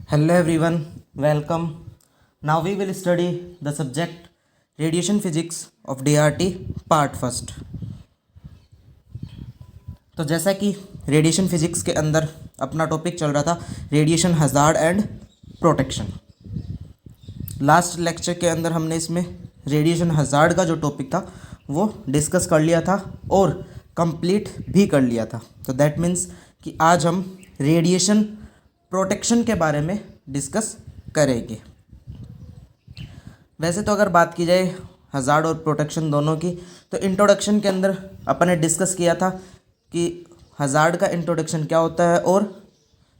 Hello everyone, welcome. Now we will study the subject radiation physics of DRT part first. तो जैसा कि radiation physics के अंदर अपना टॉपिक चल रहा था radiation hazard and protection. Last lecture के अंदर हमने इसमें रेडिएशन हजार्ड का जो टॉपिक था वो डिस्कस कर लिया था और कंप्लीट भी कर लिया था। तो दैट मीन्स कि आज हम रेडिएशन प्रोटेक्शन के बारे में डिस्कस करेंगे। वैसे तो अगर बात की जाए हजार्ड और प्रोटेक्शन दोनों की, तो इंट्रोडक्शन के अंदर अपन ने डिस्कस किया था कि हजार्ड का इंट्रोडक्शन क्या होता है और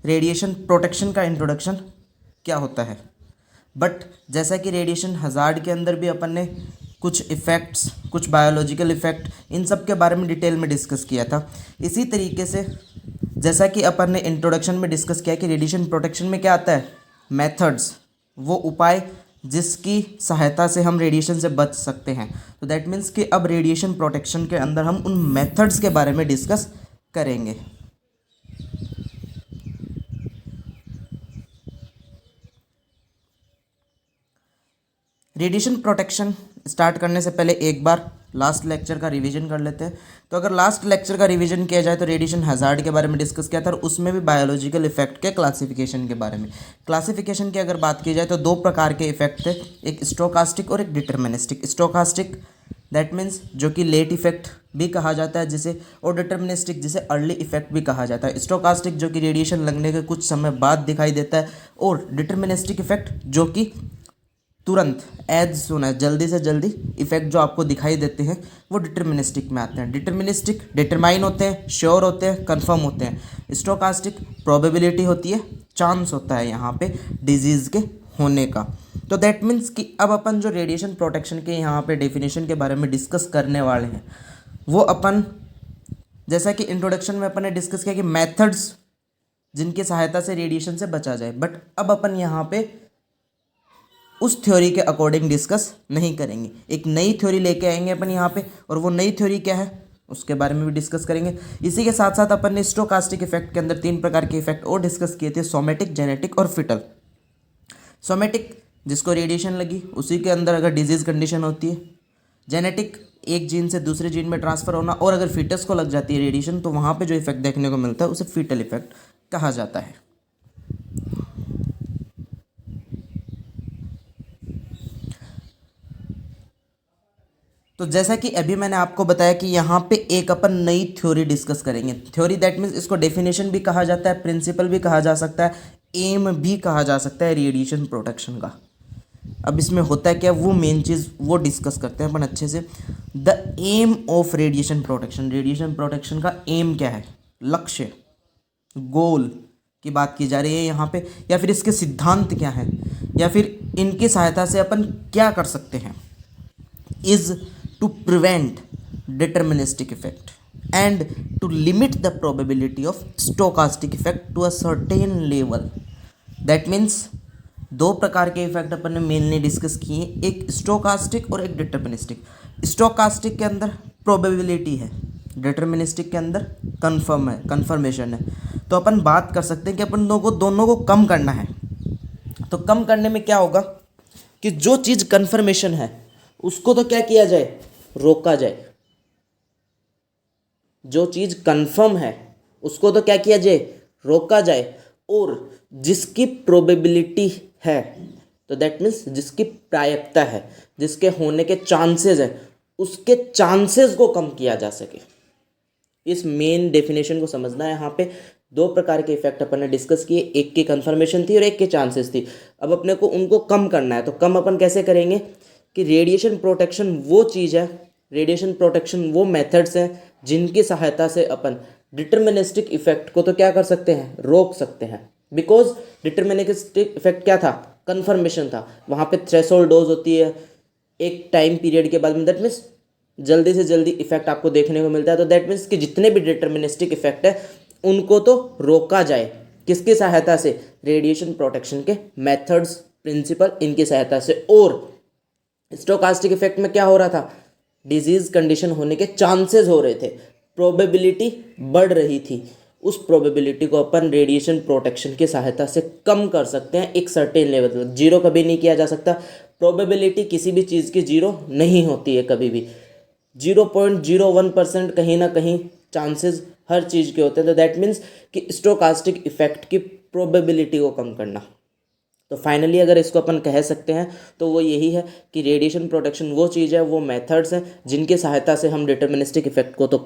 रेडिएशन प्रोटेक्शन का इंट्रोडक्शन क्या होता है। बट जैसा कि रेडिएशन हजार्ड के अंदर भी अपन ने कुछ इफ़ेक्ट्स, कुछ बायोलॉजिकल इफ़ेक्ट, इन सब के बारे में डिटेल में डिस्कस किया था। इसी तरीके से जैसा कि अपन ने इंट्रोडक्शन में डिस्कस किया कि रेडिएशन प्रोटेक्शन में क्या आता है, मेथड्स, वो उपाय जिसकी सहायता से हम रेडिएशन से बच सकते हैं। तो दैट मीन्स कि अब रेडिएशन प्रोटेक्शन के अंदर हम उन मेथड्स के बारे में डिस्कस करेंगे। रेडिएशन प्रोटेक्शन स्टार्ट करने से पहले एक बार लास्ट लेक्चर का रिवीजन कर लेते हैं। तो अगर लास्ट लेक्चर का रिवीजन किया जाए तो रेडिएशन हजार्ड के बारे में डिस्कस किया था और उसमें भी बायोलॉजिकल इफेक्ट के क्लासिफिकेशन के बारे में। क्लासिफिकेशन की अगर बात की जाए तो दो प्रकार के इफेक्ट थे, एक स्टोकास्टिक और एक डिटर्मिनिस्टिक। स्टोकास्टिक दैट मीन्स जो कि लेट इफेक्ट भी कहा जाता है जिसे, और डिटर्मिनिस्टिक जिसे अर्ली इफेक्ट भी कहा जाता है। स्टोकास्टिक जो कि रेडिएशन लगने के कुछ समय बाद दिखाई देता है, और डिटर्मिनिस्टिक इफेक्ट जो कि तुरंत एज सुना है जल्दी से जल्दी इफेक्ट जो आपको दिखाई देते हैं वो डिटर्मिनिस्टिक में आते हैं। डिटर्मिनिस्टिक डिटरमाइन होते हैं, श्योर होते हैं, कंफर्म होते हैं। स्टोकास्टिक प्रोबेबिलिटी होती है, चांस होता है यहाँ पे डिजीज़ के होने का। तो दैट मीन्स कि अब अपन जो रेडिएशन प्रोटेक्शन के यहाँ पे डेफिनेशन के बारे में डिस्कस करने वाले हैं वो अपन, जैसा कि इंट्रोडक्शन में अपन ने डिस्कस किया कि मैथड्स जिनकी सहायता से रेडिएशन से बचा जाए, बट अब अपन यहाँ पे उस थ्योरी के अकॉर्डिंग डिस्कस नहीं करेंगे। एक नई थ्योरी लेके आएंगे अपन यहाँ पे, और वो नई थ्योरी क्या है उसके बारे में भी डिस्कस करेंगे। इसी के साथ साथ अपन ने स्टोकास्टिक इफेक्ट के अंदर तीन प्रकार के इफेक्ट और डिस्कस किए थे, सोमेटिक, जेनेटिक और फिटल। सोमेटिक जिसको रेडिएशन लगी उसी के अंदर अगर डिजीज़ कंडीशन होती है। जेनेटिक एक जीन से दूसरे जीन में ट्रांसफ़र होना, और अगर फीटस को लग जाती है रेडिएशन तो वहाँ पर जो इफेक्ट देखने को मिलता है उसे फीटल इफेक्ट कहा जाता है। तो जैसा कि अभी मैंने आपको बताया कि यहाँ पे एक अपन नई थ्योरी डिस्कस करेंगे। थ्योरी दैट मीन्स इसको डेफिनेशन भी कहा जाता है, प्रिंसिपल भी कहा जा सकता है, एम भी कहा जा सकता है रेडिएशन प्रोटेक्शन का। अब इसमें होता है क्या, वो मेन चीज़ वो डिस्कस करते हैं अपन अच्छे से। The aim of radiation protection, radiation protection का एम क्या है, लक्ष्य, गोल की बात की जा रही है यहाँ पे, या फिर इसके सिद्धांत क्या है, या फिर इनकी सहायता से अपन क्या कर सकते हैं। Is to prevent deterministic effect and to limit the probability of stochastic effect to a certain level. That means दो प्रकार के इफेक्ट अपन ने मेनली डिस्कस किए, एक स्टोकास्टिक और एक डिटर्मिनिस्टिक। स्टोकास्टिक के अंदर प्रोबेबिलिटी है, डिटर्मिनिस्टिक के अंदर कंफर्म है, कंफर्मेशन है। तो अपन बात कर सकते हैं कि अपन दोनों को कम करना है। तो कम करने में क्या होगा कि जो चीज़ कंफर्मेशन है उसको तो क्या किया जाए, रोका जाए। जो चीज कंफर्म है उसको तो क्या किया जाए, रोका जाए। और जिसकी प्रोबेबिलिटी है, तो दैट मीन्स जिसकी प्रायिकता है, जिसके होने के चांसेस है, उसके चांसेस को कम किया जा सके। इस मेन डेफिनेशन को समझना है। यहाँ पे दो प्रकार के इफेक्ट अपन ने डिस्कस किए, एक की कंफर्मेशन थी और एक के चांसेस थी। अब अपने को उनको कम करना है। तो कम अपन कैसे करेंगे कि रेडिएशन प्रोटेक्शन वो चीज़ है, रेडिएशन प्रोटेक्शन वो मेथड्स हैं जिनकी सहायता से अपन डिटर्मिनिस्टिक इफेक्ट को तो क्या कर सकते हैं, रोक सकते हैं। बिकॉज डिटर्मिनिस्टिक इफेक्ट क्या था, कंफर्मेशन था। वहाँ पे थ्रेशोल्ड डोज होती है एक टाइम पीरियड के बाद में, दैट मीन्स जल्दी से जल्दी इफेक्ट आपको देखने को मिलता है। तो दैट मीन्स कि जितने भी डिटर्मिनिस्टिक इफेक्ट है उनको तो रोका जाए, किसकी सहायता से, रेडिएशन प्रोटेक्शन के मेथड्स, प्रिंसिपल, इनकी सहायता से। और स्टोकास्टिक इफेक्ट में क्या हो रहा था, डिजीज कंडीशन होने के चांसेस हो रहे थे, प्रोबेबिलिटी बढ़ रही थी, उस प्रोबेबिलिटी को अपन रेडिएशन प्रोटेक्शन की सहायता से कम कर सकते हैं एक सर्टेन लेवल तक। जीरो कभी नहीं किया जा सकता, प्रोबेबिलिटी किसी भी चीज़ की जीरो नहीं होती है कभी भी। 0.01% कहीं ना कहीं चांसेस हर चीज़ के होते हैं। तो दैट मीन्स कि स्टोकास्टिक इफेक्ट की प्रोबेबिलिटी को कम करना। तो फाइनली अगर इसको अपन कह सकते हैं तो वो यही है कि रेडिएशन प्रोटेक्शन वो चीज़ है, वो मेथड्स हैं जिनकी सहायता से हम डिटर्मिनिस्टिक इफेक्ट को तो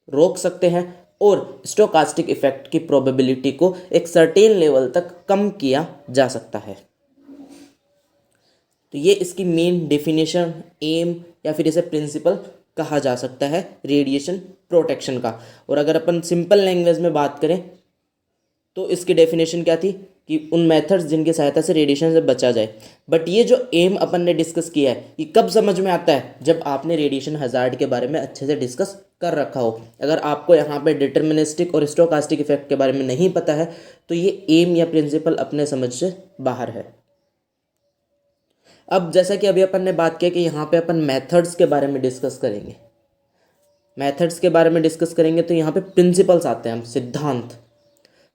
रोक सकते हैं और स्टोकास्टिक इफेक्ट की प्रोबेबिलिटी को एक सर्टेन लेवल तक कम किया जा सकता है। तो ये इसकी मेन डेफिनेशन, एम या फिर इसे प्रिंसिपल कहा जा सकता है रेडिएशन प्रोटेक्शन का। और अगर अपन सिंपल लैंग्वेज में बात करें तो इसकी डेफिनेशन क्या थी कि उन मेथड्स जिनकी सहायता से रेडिएशन से बचा जाए। बट ये जो एम अपन ने डिस्कस किया है ये कब समझ में आता है, जब आपने रेडिएशन हजार्ड के बारे में अच्छे से डिस्कस कर रखा हो। अगर आपको यहाँ पे डिटर्मिनिस्टिक और स्टोकास्टिक इफेक्ट के बारे में नहीं पता है तो ये एम या प्रिंसिपल अपने समझ से बाहर है। अब जैसा कि अभी अपन ने बात किया कि यहाँ पे अपन मेथड्स के बारे में डिस्कस करेंगे, मेथड्स के बारे में डिस्कस करेंगे तो यहाँ पे प्रिंसिपल्स आते हैं, हम सिद्धांत।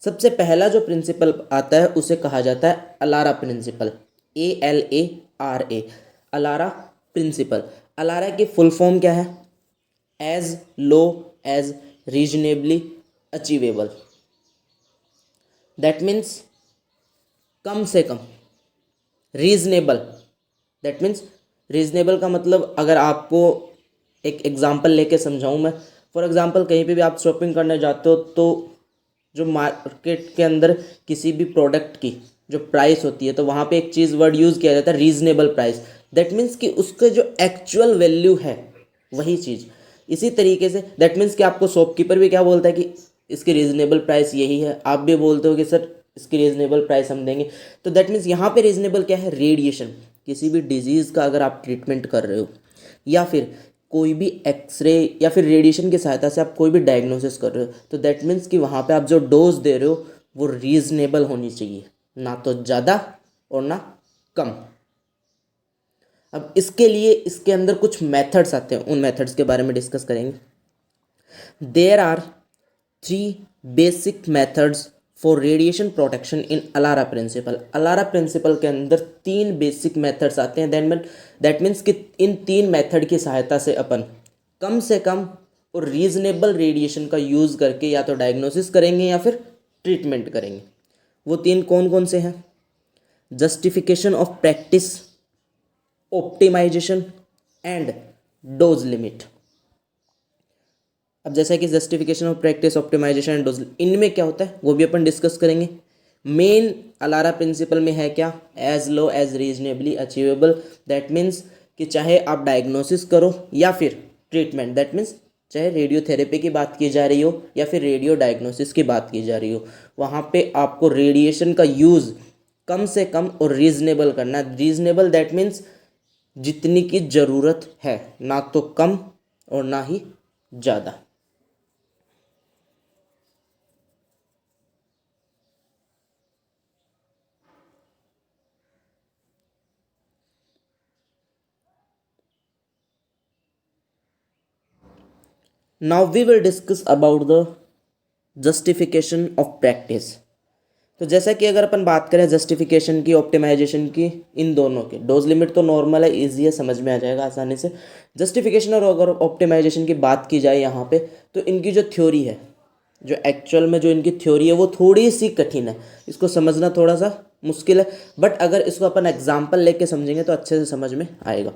सबसे पहला जो प्रिंसिपल आता है उसे कहा जाता है ALARA principle, ALARA, ALARA principle. ALARA की फुल फॉर्म क्या है? As low as reasonably achievable. That means कम से कम, रीजनेबल, दैट मीन्स रीजनेबल का मतलब अगर आपको एक एग्जांपल लेके समझाऊं मैं, फॉर एग्जांपल कहीं पे भी आप शॉपिंग करने जाते हो तो जो मार्केट के अंदर किसी भी प्रोडक्ट की जो प्राइस होती है तो वहाँ पे एक चीज़ वर्ड यूज़ किया जाता है रीजनेबल प्राइस। दैट मीन्स कि उसका जो एक्चुअल वैल्यू है वही चीज़। इसी तरीके से दैट मीन्स कि आपको शॉपकीपर भी क्या बोलता है कि इसकी रीजनेबल प्राइस यही है, आप भी बोलते हो कि सर इसकी रीजनेबल प्राइस हम देंगे। तो दैट मीन्स यहाँ पे रीजनेबल क्या है? रेडिएशन। किसी भी डिजीज़ का अगर आप ट्रीटमेंट कर रहे हो या फिर कोई भी एक्सरे या फिर रेडिएशन की सहायता से आप कोई भी डायग्नोसिस कर रहे हो तो दैट मीन्स कि वहाँ पे आप जो डोज दे रहे हो वो रीजनेबल होनी चाहिए, ना तो ज़्यादा और ना कम। अब इसके लिए इसके अंदर कुछ मेथड्स आते हैं, उन मेथड्स के बारे में डिस्कस करेंगे। There are 3 basic methods for radiation protection in ALARA principle. ALARA principle के अंदर 3 बेसिक मेथड्स आते हैं। दैट मीन्स कि इन 3 मेथड की सहायता से अपन कम से कम और रीजनेबल रेडिएशन का यूज़ करके या तो डायग्नोसिस करेंगे या फिर ट्रीटमेंट करेंगे। वो 3 कौन कौन से हैं? Justification of practice, optimisation and dose limit. अब जैसा कि justification of practice, optimisation and dose, इनमें क्या होता है वो भी अपन डिस्कस करेंगे। मेन अलारा प्रिंसिपल में है क्या? As low as reasonably achievable. That means कि चाहे आप डायग्नोसिस करो या फिर ट्रीटमेंट, दैट मीन्स चाहे रेडियोथेरेपी की बात की जा रही हो या फिर रेडियो डायग्नोसिस की बात की जा रही हो, वहाँ पे आपको रेडिएशन का यूज़ कम से कम और रीजनेबल करना है। रीजनेबल दैट मीन्स जितनी की ज़रूरत है, ना तो कम और ना ही ज़्यादा। Now we will discuss about the justification of practice. तो जैसा कि अगर अपन बात करें जस्टिफिकेशन की, ऑप्टिमाइजेशन की, इन दोनों की, डोज लिमिट तो नॉर्मल है, ईजी है, समझ में आ जाएगा आसानी से। जस्टिफिकेशन और अगर ऑप्टिमाइजेशन की बात की जाए यहाँ पे तो इनकी जो थ्योरी है, जो एक्चुअल में जो इनकी थ्योरी है वो थोड़ी सी कठिन है, इसको समझना थोड़ा सा मुश्किल है। बट अगर इसको अपन एग्जाम्पल लेके समझेंगे तो अच्छे से समझ में आएगा।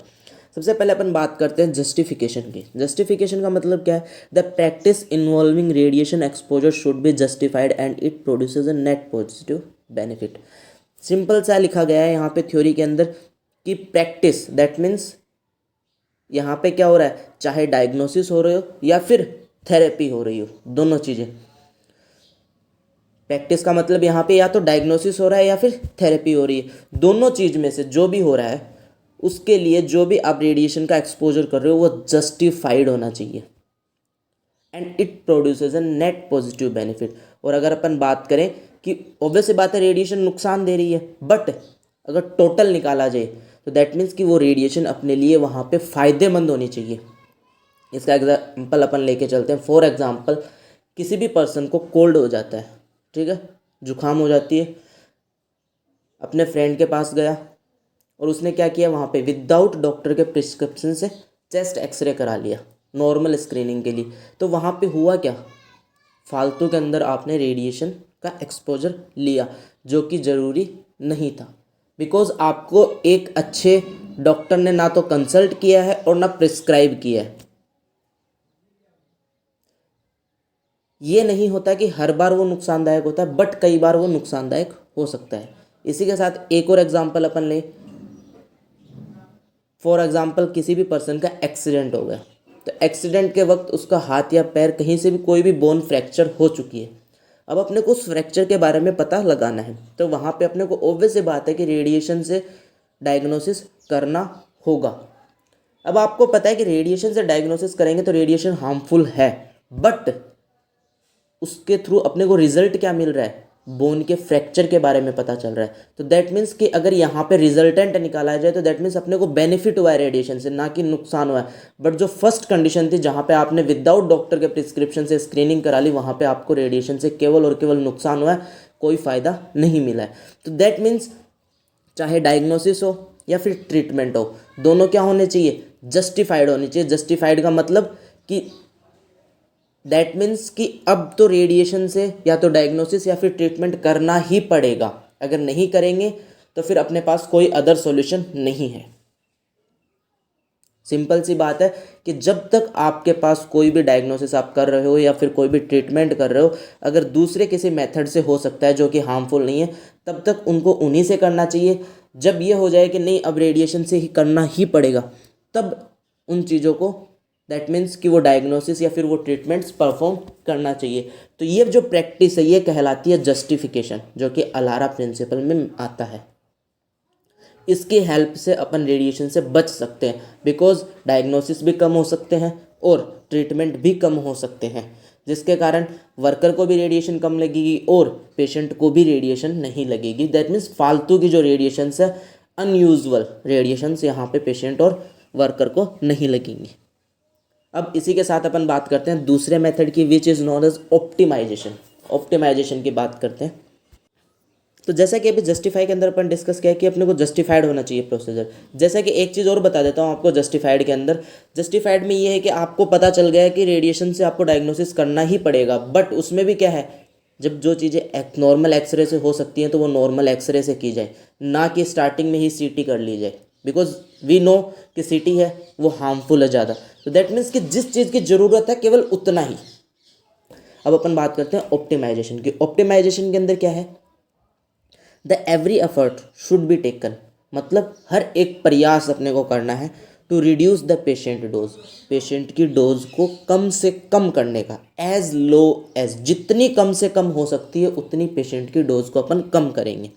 सबसे पहले अपन बात करते हैं जस्टिफिकेशन की। जस्टिफिकेशन का मतलब क्या है? The practice involving radiation exposure should be justified and it produces a net positive benefit. Simple सा लिखा गया है यहाँ पे थ्योरी के अंदर कि प्रैक्टिस दैट मीन्स यहाँ पे क्या हो रहा है, चाहे डायग्नोसिस हो रही हो या फिर थेरेपी हो रही हो, दोनों चीज़ें। प्रैक्टिस का मतलब यहाँ पे या तो डायग्नोसिस हो रहा है या फिर थेरेपी हो रही है, दोनों चीज़ में से जो भी हो रहा है उसके लिए जो भी आप रेडिएशन का एक्सपोजर कर रहे हो वो जस्टिफाइड होना चाहिए and it produces a net positive benefit. और अगर अपन बात करें कि ऑब्वियस सी बात है रेडिएशन नुकसान दे रही है, बट अगर टोटल निकाला जाए तो दैट मीन्स कि वो रेडिएशन अपने लिए वहाँ पे फ़ायदेमंद होनी चाहिए। इसका एग्जाम्पल अपन लेके चलते हैं। फॉर एग्जाम्पल किसी भी पर्सन को कोल्ड हो जाता है, ठीक है, जुकाम हो जाती है, अपने फ्रेंड के पास गया और उसने क्या किया, वहाँ पे विदाउट डॉक्टर के प्रिस्क्रिप्शन से चेस्ट एक्सरे करा लिया नॉर्मल स्क्रीनिंग के लिए। तो वहाँ पे हुआ क्या, फालतू के अंदर आपने रेडिएशन का एक्सपोजर लिया जो कि ज़रूरी नहीं था, बिकॉज आपको एक अच्छे डॉक्टर ने ना तो कंसल्ट किया है और ना प्रिस्क्राइब किया है। ये नहीं होता कि हर बार वो नुकसानदायक होता है, बट कई बार वो नुकसानदायक हो सकता है। इसी के साथ एक और एग्जांपल अपन लें, फॉर एग्जांपल किसी भी पर्सन का एक्सीडेंट हो गया, तो एक्सीडेंट के वक्त उसका हाथ या पैर कहीं से भी कोई भी बोन फ्रैक्चर हो चुकी है। अब अपने को उस फ्रैक्चर के बारे में पता लगाना है, तो वहाँ पे अपने को ऑब्वियस सी बात है कि रेडिएशन से डायग्नोसिस करना होगा। अब आपको पता है कि रेडिएशन से डायग्नोसिस करेंगे तो रेडिएशन हार्मफुल है, बट उसके थ्रू अपने को रिजल्ट क्या मिल रहा है, बोन के फ्रैक्चर के बारे में पता चल रहा है। तो दैट मीन्स कि अगर यहाँ पे रिजल्टेंट निकाला जाए तो दैट मीन्स अपने को बेनिफिट हुआ है रेडिएशन से, ना कि नुकसान हुआ है। बट जो फर्स्ट कंडीशन थी जहाँ पे आपने विदाउट डॉक्टर के प्रिस्क्रिप्शन से स्क्रीनिंग करा ली, वहाँ पे आपको रेडिएशन से केवल और केवल नुकसान हुआ है, कोई फ़ायदा नहीं मिला है। तो दैट मीन्स चाहे डायग्नोसिस हो या फिर ट्रीटमेंट हो, दोनों क्या होने चाहिए, जस्टिफाइड होनी चाहिए। जस्टिफाइड का मतलब कि दैट मीन्स कि अब तो रेडिएशन से या तो डायग्नोसिस या फिर ट्रीटमेंट करना ही पड़ेगा, अगर नहीं करेंगे तो फिर अपने पास कोई अदर सॉल्यूशन नहीं है। सिंपल सी बात है कि जब तक आपके पास कोई भी डायग्नोसिस आप कर रहे हो या फिर कोई भी ट्रीटमेंट कर रहे हो, अगर दूसरे किसी मेथड से हो सकता है जो कि हार्मफुल नहीं है, तब तक उनको उन्हीं से करना चाहिए। जब ये हो जाए कि नहीं अब रेडिएशन से ही करना ही पड़ेगा, तब उन चीज़ों को दैट मीन्स कि वो डायग्नोसिस या फिर वो ट्रीटमेंट्स परफॉर्म करना चाहिए। तो ये जो प्रैक्टिस है ये कहलाती है जस्टिफिकेशन, जो कि अलारा प्रिंसिपल में आता है। इसकी हेल्प से अपन रेडिएशन से बच सकते हैं, बिकॉज डायग्नोसिस भी कम हो सकते हैं और ट्रीटमेंट भी कम हो सकते हैं, जिसके कारण वर्कर को भी रेडिएशन कम लगेगी और पेशेंट को भी रेडिएशन नहीं लगेगी। दैट मीन्स फालतू की जो रेडिएशंस है, अनयूजुअल रेडिएशंस यहाँ पे पेशेंट और वर्कर को नहीं लगेंगी। अब इसी के साथ अपन बात करते हैं दूसरे मेथड की, which is known as optimisation. Optimisation की बात करते हैं। तो जैसा कि अभी जस्टिफाई के अंदर अपन डिस्कस किया कि अपने को जस्टिफाइड होना चाहिए प्रोसीजर। जैसा कि एक चीज़ और बता देता हूँ आपको जस्टिफाइड के अंदर। जस्टिफाइड में ये है कि आपको पता चल गया है कि रेडिएशन से आपको डायग्नोसिस करना ही पड़ेगा, बट उसमें भी क्या है, जब जो चीज़ें नॉर्मल एक्सरे से हो सकती हैं तो वो नॉर्मल एक्सरे से की जाए, ना कि स्टार्टिंग में ही सीटी कर ली जाए, बिकॉज वी नो कि सीटी है वो हार्मफुल है ज़्यादा। तो दैट मीन्स कि जिस चीज़ की ज़रूरत है केवल उतना ही। अब अपन बात करते हैं ऑप्टिमाइजेशन की। ऑप्टिमाइजेशन के अंदर क्या है, the every effort should be taken, मतलब हर एक प्रयास अपने को करना है to reduce the patient dose, patient की डोज को कम से कम करने का, एज लो एज, जितनी कम से कम हो सकती है उतनी पेशेंट की डोज को अपन कम करेंगे।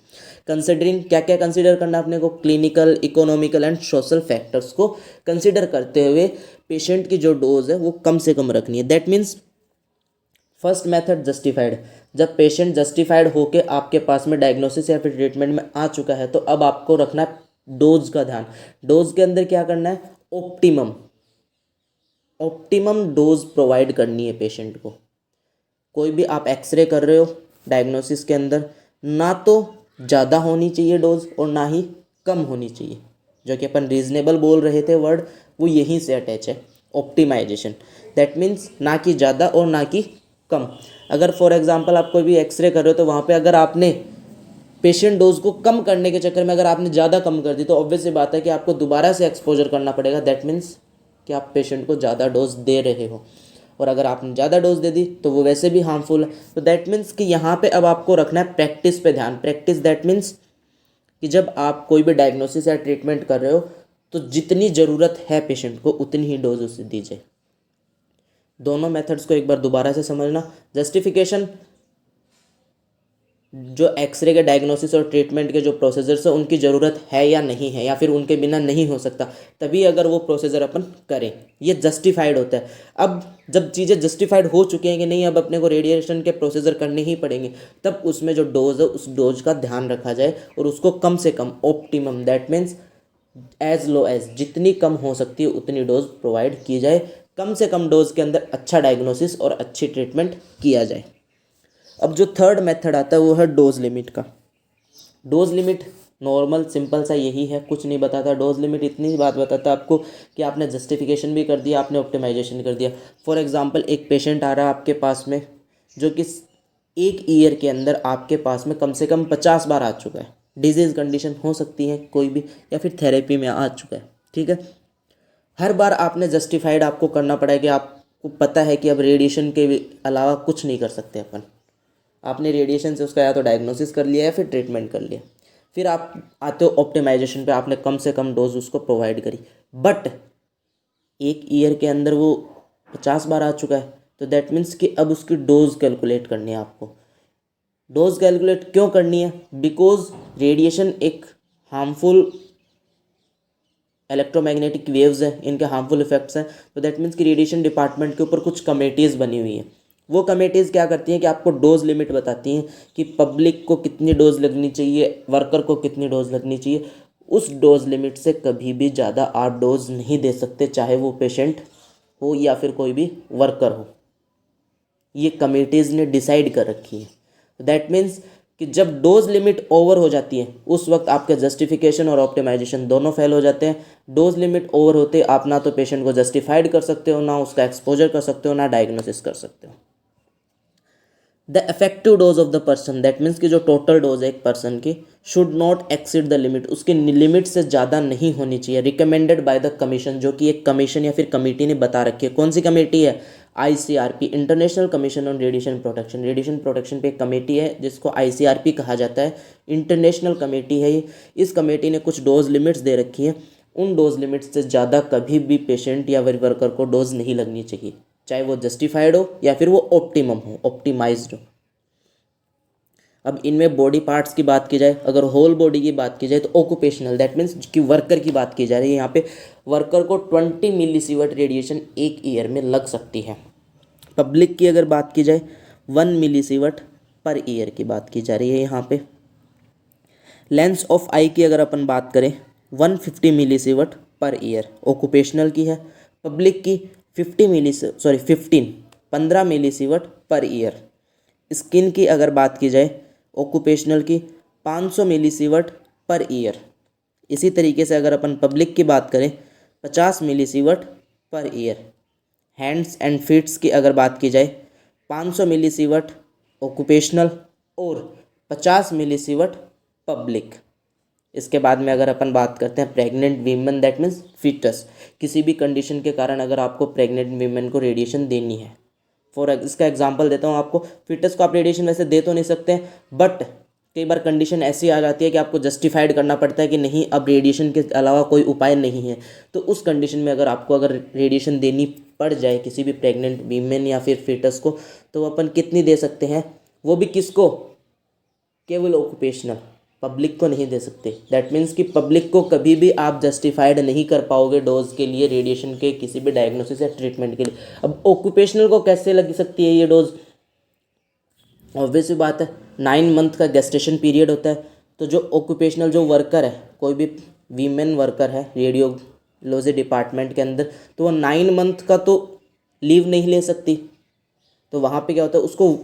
कंसिडरिंग क्या क्या कंसिडर करना है अपने को, clinical, economical and social factors को कंसिडर करते हुए पेशेंट की जो डोज है वो कम से कम रखनी है। That means first method justified, जब पेशेंट जस्टिफाइड होके आपके पास में डायग्नोसिस या फिर ट्रीटमेंट में आ चुका है, तो अब आपको रखना है डोज का ध्यान। डोज के अंदर क्या करना है, ऑप्टिमम ऑप्टिमम डोज प्रोवाइड करनी है पेशेंट को। कोई भी आप एक्सरे कर रहे हो डायग्नोसिस के अंदर, ना तो ज़्यादा होनी चाहिए डोज और ना ही कम होनी चाहिए, जो कि अपन रीजनेबल बोल रहे थे वर्ड, वो यहीं से अटैच है ऑप्टिमाइजेशन। दैट मीन्स ना कि ज़्यादा और ना कि कम। अगर फॉर एग्जांपल आप कोई भी एक्सरे कर रहे हो तो वहाँ पे अगर आपने पेशेंट डोज को कम करने के चक्कर में अगर आपने ज़्यादा कम कर दी, तो ऑब्वियस सी बात है कि आपको दोबारा से एक्सपोजर करना पड़ेगा। दैट मीन्स कि आप पेशेंट को ज़्यादा डोज दे रहे हो, और अगर आपने ज़्यादा डोज दे दी तो वो वैसे भी हार्मफुल है। तो दैट मीन्स कि यहाँ पे अब आपको रखना है प्रैक्टिस पे ध्यान। प्रैक्टिस दैट मीन्स कि जब आप कोई भी डायग्नोसिस या ट्रीटमेंट कर रहे हो तो जितनी ज़रूरत है पेशेंट को उतनी ही डोज उसे दी जाए। दोनों मेथड्स को एक बार दोबारा से समझना। जस्टिफिकेशन, जो एक्सरे के डायग्नोसिस और ट्रीटमेंट के जो प्रोसीजर्स है उनकी ज़रूरत है या नहीं है, या फिर उनके बिना नहीं हो सकता, तभी अगर वो प्रोसीजर अपन करें, ये जस्टिफाइड होता है। अब जब चीज़ें जस्टिफाइड हो चुकी हैं कि नहीं अब अपने को रेडिएशन के प्रोसीजर करने ही पड़ेंगे, तब उसमें जो डोज है उस डोज का ध्यान रखा जाए और उसको कम से कम, optimum that means as low as, जितनी कम हो सकती है उतनी डोज प्रोवाइड की जाए, कम से कम डोज के अंदर अच्छा डायग्नोसिस और अच्छी ट्रीटमेंट किया जाए। अब जो थर्ड मेथड आता है वो है डोज लिमिट का। डोज लिमिट नॉर्मल सिंपल सा यही है, कुछ नहीं बताता। डोज लिमिट इतनी ही बात बताता है आपको कि आपने जस्टिफिकेशन भी कर दिया, आपने ऑप्टिमाइजेशन कर दिया। फॉर एग्जांपल एक पेशेंट आ रहा है आपके पास में जो कि एक ईयर के अंदर आपके पास में कम से कम 50 बार आ चुका है। डिजीज़ कंडीशन हो सकती है कोई भी, या फिर थेरेपी में आ चुका है, ठीक है। हर बार आपने जस्टिफाइड आपको करना पड़ा है कि आपको पता है कि अब रेडिएशन के अलावा कुछ नहीं कर सकते अपन। आपने रेडिएशन से उसका या तो डायग्नोसिस कर लिया या फिर ट्रीटमेंट कर लिया। फिर आप आते हो ऑप्टिमाइजेशन पे, आपने कम से कम डोज उसको प्रोवाइड करी, बट एक ईयर के अंदर वो 50 बार आ चुका है, तो दैट मीन्स कि अब उसकी डोज कैलकुलेट करनी है आपको। डोज कैलकुलेट क्यों करनी है? बिकॉज रेडिएशन एक हार्मफुल इलेक्ट्रोमैग्नेटिक वेव्स है, इनके हार्मफुल इफेक्ट्स हैं। तो दैट मीन्स कि रेडिएशन डिपार्टमेंट के ऊपर कुछ कमेटीज़ बनी हुई हैं। वो कमेटीज़ क्या करती हैं कि आपको डोज लिमिट बताती हैं कि पब्लिक को कितनी डोज लगनी चाहिए, वर्कर को कितनी डोज लगनी चाहिए। उस डोज लिमिट से कभी भी ज़्यादा आप डोज नहीं दे सकते, चाहे वो पेशेंट हो या फिर कोई भी वर्कर हो। ये कमेटीज़ ने डिसाइड कर रखी है। दैट मीन्स कि जब डोज लिमिट ओवर हो जाती है उस वक्त आपके जस्टिफिकेशन और ऑप्टिमाइजेशन दोनों फेल हो जाते हैं। डोज लिमिट ओवर होते आप ना तो पेशेंट को जस्टिफाइड कर सकते हो, ना उसका एक्सपोजर कर सकते हो, ना डायग्नोसिस कर सकते हो। The effective dose of the person, that means कि जो टोटल डोज है एक पर्सन की, should not exceed the limit, उसकी लिमिट से ज़्यादा नहीं होनी चाहिए। रिकमेंडेड बाय द कमीशन, जो कि एक कमीशन या फिर कमेटी ने बता रखी है। कौन सी कमेटी है? ICRP, international commission on radiation protection. Radiation protection पे एक कमेटी है जिसको ICRP कहा जाता है, इंटरनेशनल कमेटी है ये। इस कमेटी ने कुछ डोज लिमिट्स दे रखी हैं। उन डोज लिमिट्स से ज़्यादा कभी भी पेशेंट या वर्कर को डोज नहीं लगनी चाहिए, चाहे वो जस्टिफाइड हो या फिर वो ऑप्टिमम हो, ऑप्टिमाइज्ड हो। अब इनमें बॉडी पार्ट्स की बात की जाए, अगर होल बॉडी की बात की जाए तो ऑक्यूपेशनल, दैट मीन्स कि वर्कर की बात की जा रही है यहाँ पे। वर्कर को 20 मिलीसीवर्ट रेडिएशन एक ईयर में लग सकती है। पब्लिक की अगर बात की जाए 1 मिलीसीवर्ट पर ईयर की बात की जा रही है यहाँ पे। लेंस ऑफ आई की अगर अपन बात करें 150 मिलीसीवर्ट पर ईयर ऑक्यूपेशनल की है। पब्लिक की 15 मिलीसीवर्ट पर ईयर। स्किन की अगर बात की जाए ऑक्यूपेशनल की 500 मिलीसीवर्ट पर ईयर। इसी तरीके से अगर अपन पब्लिक की बात करें 50 millisievert per year. Hands and feats की अगर बात की जाए 500 मिलीसीवर्ट ऑक्यूपेशनल और 50 मिलीसीवर्ट पब्लिक। इसके बाद में अगर अपन बात करते हैं pregnant women, that means foetus, किसी भी कंडीशन के कारण अगर आपको प्रेग्नेंट वीमेन को रेडिएशन देनी है, इसका एग्जांपल देता हूँ आपको। फिटनेस को आप रेडिएशन वैसे दे तो नहीं सकते, बट कई बार कंडीशन ऐसी आ जाती है कि आपको जस्टिफाइड करना पड़ता है कि नहीं, अब रेडिएशन के अलावा कोई उपाय नहीं है। तो उस कंडीशन में अगर रेडिएशन देनी पड़ जाए किसी भी प्रेग्नेंट वीमेन या फिर फिटस को, तो अपन कितनी दे सकते हैं? वो भी किसको? केवल ऑक्यूपेशनल, पब्लिक को नहीं दे सकते। दैट मीन्स कि पब्लिक को कभी भी आप जस्टिफाइड नहीं कर पाओगे डोज के लिए, रेडिएशन के किसी भी डायग्नोसिस या ट्रीटमेंट के लिए। अब ऑक्यूपेशनल को कैसे लग सकती है ये डोज? ऑब्वियस बात है, 9 मंथ का गेस्टेशन पीरियड होता है। तो जो ऑक्यूपेशनल जो वर्कर है, कोई भी वीमेन वर्कर है रेडियोलॉजी डिपार्टमेंट के अंदर, तो वो 9 मंथ का तो लीव नहीं ले सकती। तो वहाँ पे क्या होता है, उसको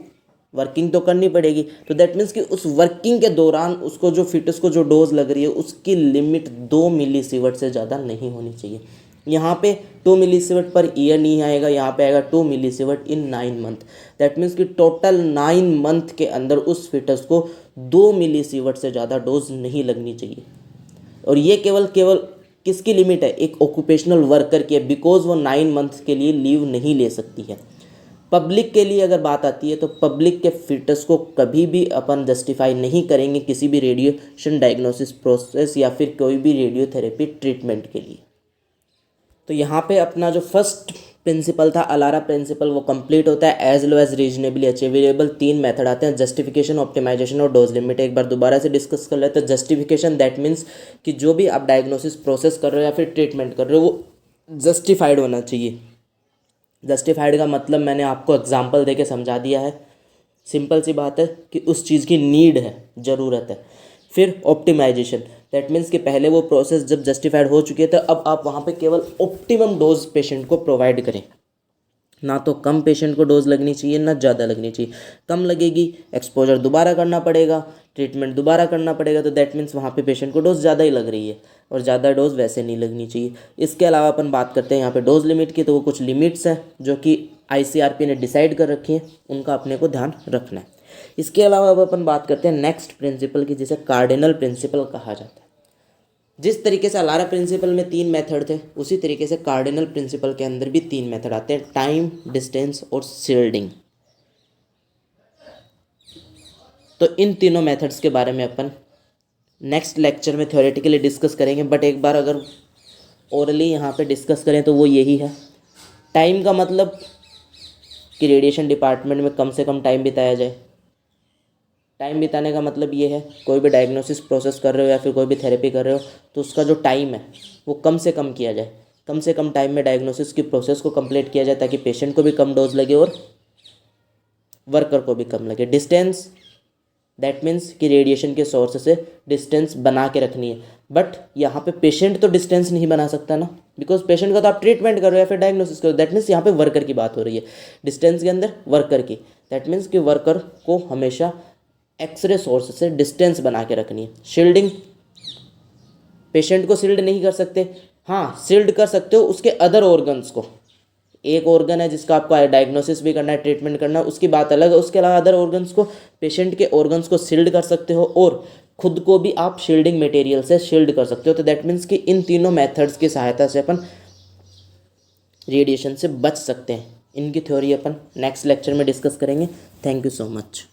वर्किंग तो करनी पड़ेगी। तो दैट मीन्स कि उस वर्किंग के दौरान उसको जो फिटस को जो डोज लग रही है उसकी लिमिट 2 मिलीसीवर्ट से ज़्यादा नहीं होनी चाहिए। यहाँ पे 2 मिलीसीवर्ट पर ईयर नहीं आएगा, यहाँ पे आएगा 2 millisievert in 9 month. That means कि टोटल 9 मंथ के अंदर उस फिटस को 2 मिलीसीवर्ट से ज़्यादा डोज नहीं लगनी चाहिए। और ये केवल किसकी लिमिट है? एक ऑक्यूपेशनल वर्कर की है, बिकॉज वो 9 मंथ के लिए लीव नहीं ले सकती है। पब्लिक के लिए अगर बात आती है तो पब्लिक के फिटस को कभी भी अपन जस्टिफाई नहीं करेंगे किसी भी रेडिएशन डायग्नोसिस प्रोसेस या फिर कोई भी रेडियोथेरेपी ट्रीटमेंट के लिए। तो यहाँ पे अपना जो फर्स्ट प्रिंसिपल था, अलारा प्रिंसिपल, वो कंप्लीट होता है। As low as reasonably achievable 3 method आते हैं, जस्टिफिकेशन, ऑप्टिमाइजेशन और डोज लिमिट। एक बार दोबारा से डिस्कस कर लेते हैं। जस्टिफिकेशन, दैट मीन्स कि जो भी आप डायग्नोसिस प्रोसेस कर रहे हो या फिर ट्रीटमेंट कर रहे हो वो जस्टिफाइड होना चाहिए। जस्टिफाइड का मतलब मैंने आपको एग्जांपल देके समझा दिया है। सिंपल सी बात है कि उस चीज़ की नीड है, ज़रूरत है। फिर ऑप्टिमाइजेशन, दैट मीन्स कि पहले वो प्रोसेस जब जस्टिफाइड हो चुकी है तो अब आप वहाँ पे केवल ऑप्टिमम डोज पेशेंट को प्रोवाइड करें। ना तो कम पेशेंट को डोज लगनी चाहिए ना ज़्यादा लगनी चाहिए। कम लगेगी, एक्सपोजर दोबारा करना पड़ेगा, ट्रीटमेंट दोबारा करना पड़ेगा, तो दैट मीन्स वहाँ पे पेशेंट को डोज ज़्यादा ही लग रही है, और ज़्यादा डोज वैसे नहीं लगनी चाहिए। इसके अलावा अपन बात करते हैं यहाँ पे डोज लिमिट की, तो वो कुछ लिमिट्स हैं जो कि ICRP ने डिसाइड कर रखी हैं, उनका अपने को ध्यान रखना है। इसके अलावा अब अपन बात करते हैं नेक्स्ट प्रिंसिपल की, जिसे कार्डिनल प्रिंसिपल कहा जाता है। जिस तरीके से अलारा प्रिंसिपल में 3 मेथड थे, उसी तरीके से कार्डिनल प्रिंसिपल के अंदर भी 3 मेथड आते हैं, टाइम, डिस्टेंस और शील्डिंग। तो इन तीनों मेथड्स के बारे में अपन नेक्स्ट लेक्चर में थ्योरेटिकली डिस्कस करेंगे, बट एक बार अगर ओरली यहाँ पे डिस्कस करें तो वो यही है। टाइम का मतलब कि रेडिएशन डिपार्टमेंट में कम से कम टाइम बिताया जाए। टाइम बिताने का मतलब ये है, कोई भी डायग्नोसिस प्रोसेस कर रहे हो या फिर कोई भी थेरेपी कर रहे हो, तो उसका जो टाइम है वो कम से कम किया जाए। कम से कम टाइम में डायग्नोसिस की प्रोसेस को कंप्लीट किया जाए, ताकि पेशेंट को भी कम डोज लगे और वर्कर को भी कम लगे। डिस्टेंस, दैट मीन्स कि रेडिएशन के सोर्स से डिस्टेंस बना के रखनी है। बट यहाँ पे पेशेंट तो डिस्टेंस नहीं बना सकता ना, बिकॉज पेशेंट का तो आप ट्रीटमेंट कर रहे हो या फिर डायग्नोसिस कर रहे हो। दैट मीन्स यहाँ पे वर्कर की बात हो रही है डिस्टेंस के अंदर, वर्कर की। दैट मीन्स कि वर्कर को हमेशा एक्सरे सोर्स से डिस्टेंस बना के रखनी है। शील्डिंग, पेशेंट को शील्ड नहीं कर सकते, हाँ शील्ड कर सकते हो उसके अदर ऑर्गन्स को। एक ऑर्गन है जिसका आपको डायग्नोसिस भी करना है, ट्रीटमेंट करना है, उसकी बात अलग है। उसके अलावा अदर ऑर्गन्स को, पेशेंट के ऑर्गन्स को शील्ड कर सकते हो, और खुद को भी आप शील्डिंग मटेरियल से शील्ड कर सकते हो। तो दैट मीन्स कि इन तीनों मेथड्स की सहायता से अपन रेडिएशन से बच सकते हैं। इनकी थ्योरी अपन नेक्स्ट लेक्चर में डिस्कस करेंगे। Thank you so much.